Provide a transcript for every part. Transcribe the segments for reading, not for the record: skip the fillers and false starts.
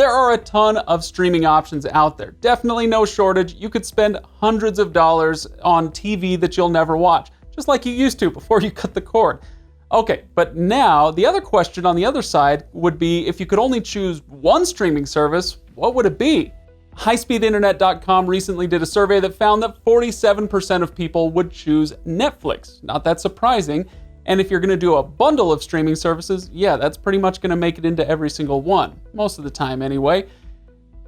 There are a ton of streaming options out there. Definitely no shortage. You could spend hundreds of dollars on TV that you'll never watch, just like you used to before you cut the cord. Okay, but now the other question on the other side would be, if you could only choose one streaming service, what would it be? HighSpeedInternet.com recently did a survey that found that 47% of people would choose Netflix. Not that surprising. And if you're going to do a bundle of streaming services, yeah, that's pretty much going to make it into every single one. Most of the time anyway.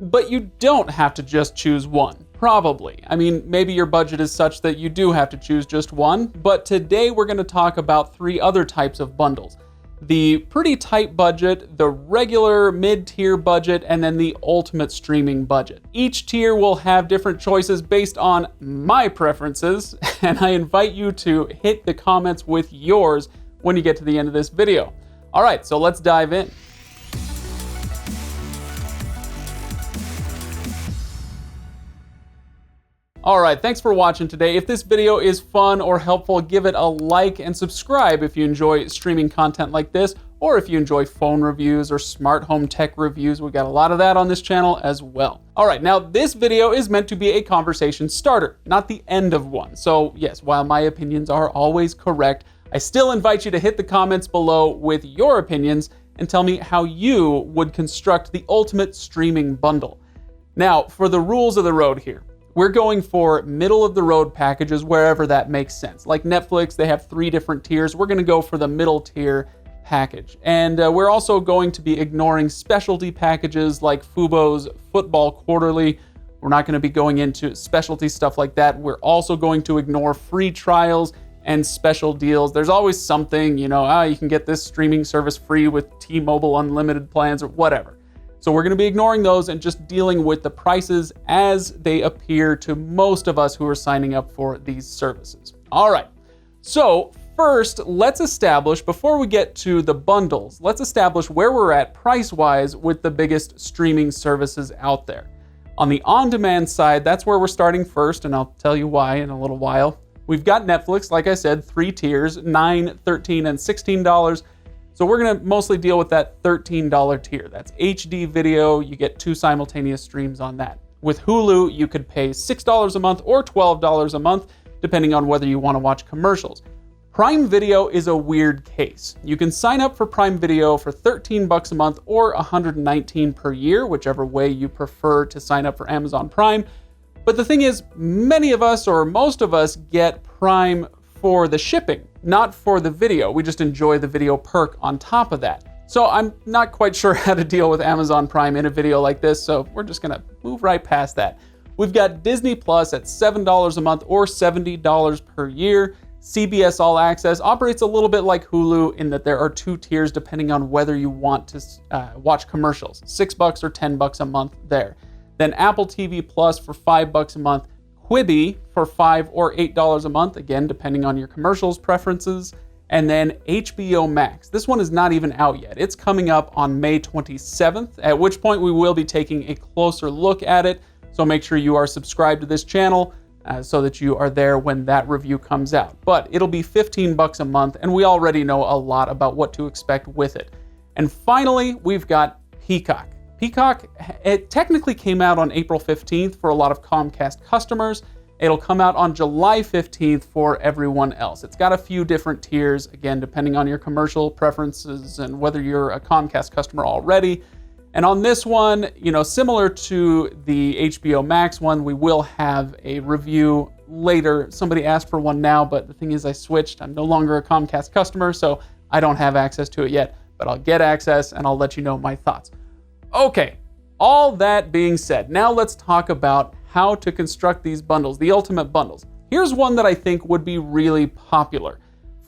But you don't have to just choose one. Probably. I mean, maybe your budget is such that you do have to choose just one, but today we're going to talk about 3 other types of bundles. The pretty tight budget, the regular mid-tier budget, and then the ultimate streaming budget. Each tier will have different choices based on my preferences, and I invite you to hit the comments with yours when you get to the end of this video. All right, so let's dive in. Alright, thanks for watching today. If this video is fun or helpful, give it a like and subscribe if you enjoy streaming content like this, or if you enjoy phone reviews or smart home tech reviews. We got a lot of that on this channel as well. Alright, now this video is meant to be a conversation starter, not the end of one. So yes, while my opinions are always correct, I still invite you to hit the comments below with your opinions and tell me how you would construct the ultimate streaming bundle. Now, for the rules of the road here. We're going for middle-of-the-road packages wherever that makes sense. Like Netflix, they have 3 different tiers. We're going to go for the middle tier package. And we're also going to be ignoring specialty packages like Fubo's Football Quarterly. We're not going to be going into specialty stuff like that. We're also going to ignore free trials and special deals. There's always something, you can get this streaming service free with T-Mobile unlimited plans or whatever. So we're going to be ignoring those and just dealing with the prices as they appear to most of us who are signing up for these services. All right, so first, let's establish, before we get to the bundles, let's establish where we're at price-wise with the biggest streaming services out there. On the on-demand side, that's where we're starting first, and I'll tell you why in a little while. We've got Netflix, like I said, 3 tiers, $9, $13, and $16. So we're going to mostly deal with that $13 tier. That's HD video. You get 2 simultaneous streams on that. With Hulu, you could pay $6 a month or $12 a month, depending on whether you want to watch commercials. Prime Video is a weird case. You can sign up for Prime Video for $13 a month or $119 per year, whichever way you prefer to sign up for Amazon Prime. But the thing is, many of us, or most of us, get Prime for the shipping, not for the video. We just enjoy the video perk on top of that. So I'm not quite sure how to deal with Amazon Prime in a video like this, so we're just gonna move right past that. We've got Disney Plus at $7 a month or $70 per year. CBS All Access operates a little bit like Hulu in that there are 2 tiers depending on whether you want to watch commercials, $6 or $10 a month there. Then Apple TV Plus for $5 a month, Quibi for $5 or $8 a month, again, depending on your commercials preferences. And then HBO Max. This one is not even out yet. It's coming up on May 27th, at which point we will be taking a closer look at it. So make sure you are subscribed to this channel so that you are there when that review comes out. But it'll be $15 a month, and we already know a lot about what to expect with it. And finally, we've got Peacock. Peacock, it technically came out on April 15th for a lot of Comcast customers. It'll come out on July 15th for everyone else. It's got a few different tiers, again, depending on your commercial preferences and whether you're a Comcast customer already. And on this one, similar to the HBO Max one, we will have a review later. Somebody asked for one now, but the thing is I switched. I'm no longer a Comcast customer, so I don't have access to it yet, but I'll get access and I'll let you know my thoughts. Okay, all that being said, now let's talk about how to construct these bundles, the ultimate bundles. Here's one that I think would be really popular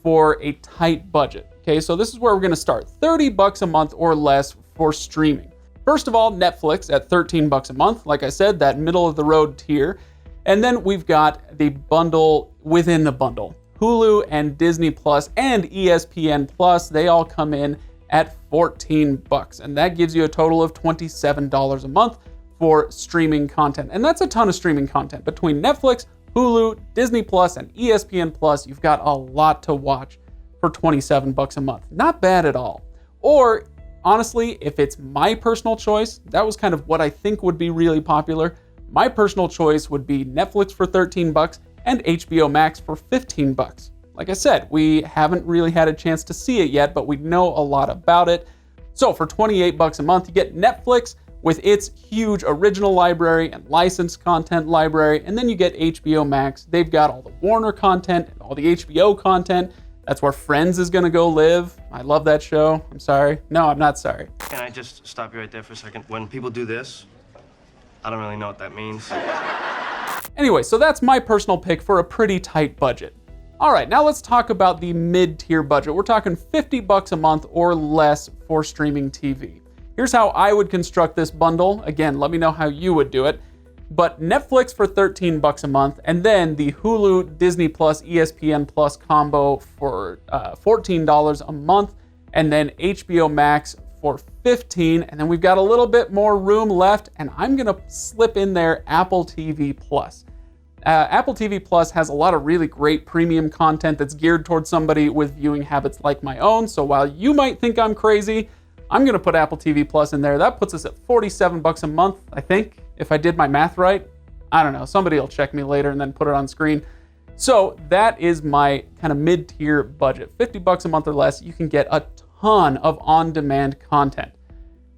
for a tight budget. Okay, so this is where we're gonna start. $30 a month or less for streaming. First of all, Netflix at $13 a month. Like I said, that middle of the road tier. And then we've got the bundle within the bundle. Hulu and Disney Plus and ESPN Plus, they all come in at $14, and that gives you a total of $27 a month for streaming content. And that's a ton of streaming content. Between Netflix, Hulu, Disney Plus, and ESPN Plus, you've got a lot to watch for $27 a month. Not bad at all. Or honestly, if it's my personal choice, that was kind of what I think would be really popular. My personal choice would be Netflix for 13 bucks and HBO Max for 15 bucks. Like I said, we haven't really had a chance to see it yet, but we know a lot about it. So for 28 bucks a month, you get Netflix with its huge original library and licensed content library, and then you get HBO Max. They've got all the Warner content and all the HBO content. That's where Friends is gonna go live. I love that show. I'm sorry. No, I'm not sorry. Can I just stop you right there for a second? When people do this, I don't really know what that means. Anyway, so that's my personal pick for a pretty tight budget. All right, now let's talk about the mid-tier budget. We're talking 50 bucks a month or less for streaming TV. Here's how I would construct this bundle. Again, let me know how you would do it. But Netflix for 13 bucks a month, and then the Hulu, Disney Plus, ESPN Plus combo for $14 a month, and then HBO Max for $15, and then we've got a little bit more room left, and I'm gonna slip in there Apple TV Plus. Apple TV Plus has a lot of really great premium content that's geared towards somebody with viewing habits like my own, so while you might think I'm crazy, I'm gonna put Apple TV Plus in there. That puts us at 47 bucks a month, I think, if I did my math right. I don't know, somebody will check me later and then put it on screen. So that is my kind of mid-tier budget. 50 bucks a month or less, you can get a ton of on-demand content.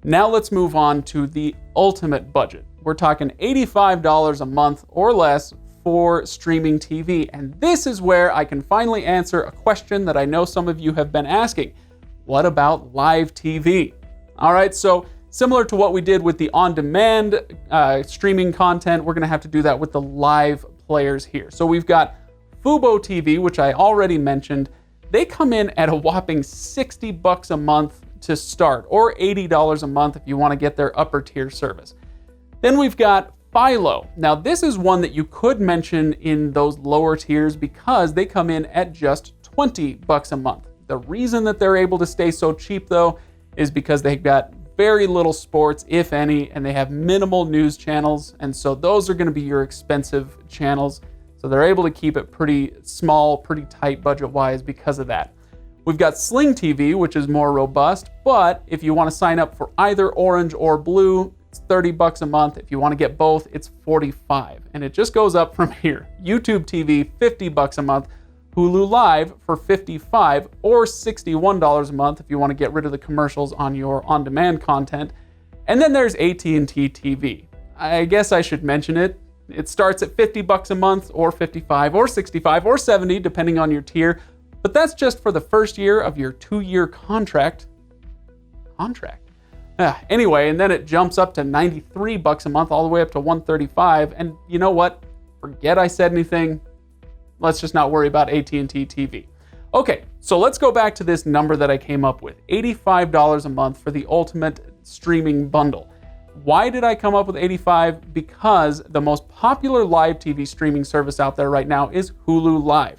Now let's move on to the ultimate budget. We're talking $85 a month or less for streaming TV. And this is where I can finally answer a question that I know some of you have been asking. What about live TV? All right, so similar to what we did with the on-demand streaming content, we're gonna have to do that with the live players here. So we've got Fubo TV, which I already mentioned. They come in at a whopping 60 bucks a month to start, or $80 a month if you wanna get their upper tier service. Then we've got Philo. Now this is one that you could mention in those lower tiers because they come in at just 20 bucks a month. The reason that they're able to stay so cheap though is because they've got very little sports, if any, and they have minimal news channels, and so those are gonna be your expensive channels. So they're able to keep it pretty small, pretty tight budget-wise because of that. We've got Sling TV, which is more robust, but if you wanna sign up for either orange or blue, it's 30 bucks a month. If you wanna get both, it's 45, and it just goes up from here. YouTube TV, 50 bucks a month. Hulu Live for $55 or $61 a month if you want to get rid of the commercials on your on-demand content. And then there's AT&T TV. I guess I should mention it. It starts at 50 bucks a month or 55 or 65 or 70 depending on your tier, but that's just for the first year of your 2-year contract. Anyway, and then it jumps up to 93 bucks a month all the way up to 135, and you know what? Forget I said anything. Let's just not worry about AT&T TV. Okay, so let's go back to this number that I came up with, $85 a month for the ultimate streaming bundle. Why did I come up with 85? Because the most popular live TV streaming service out there right now is Hulu Live.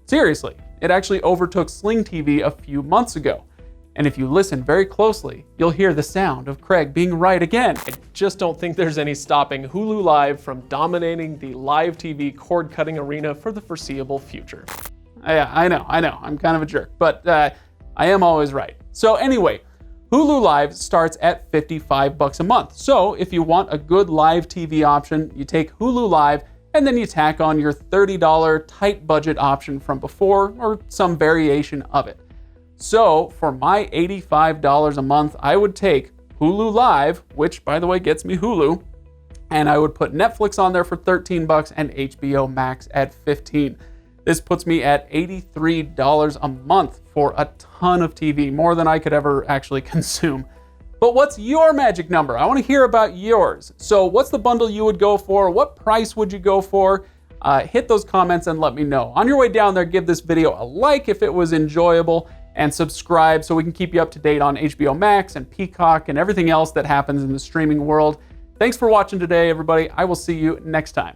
Seriously, it actually overtook Sling TV a few months ago. And if you listen very closely, you'll hear the sound of Craig being right again. I just don't think there's any stopping Hulu Live from dominating the live TV cord-cutting arena for the foreseeable future. Yeah, I know, I'm kind of a jerk, but I am always right. So anyway, Hulu Live starts at 55 bucks a month. So if you want a good live TV option, you take Hulu Live and then you tack on your $30 tight budget option from before or some variation of it. So for my $85 a month, I would take Hulu Live, which by the way gets me Hulu, and I would put Netflix on there for 13 bucks and HBO Max at 15. This puts me at $83 a month for a ton of TV, more than I could ever actually consume. But what's your magic number? I want to hear about yours. So what's the bundle you would go for? What price would you go for? Hit those comments and let me know. On your way down there, give this video a like if it was enjoyable, and subscribe so we can keep you up to date on HBO Max and Peacock and everything else that happens in the streaming world. Thanks for watching today, everybody. I will see you next time.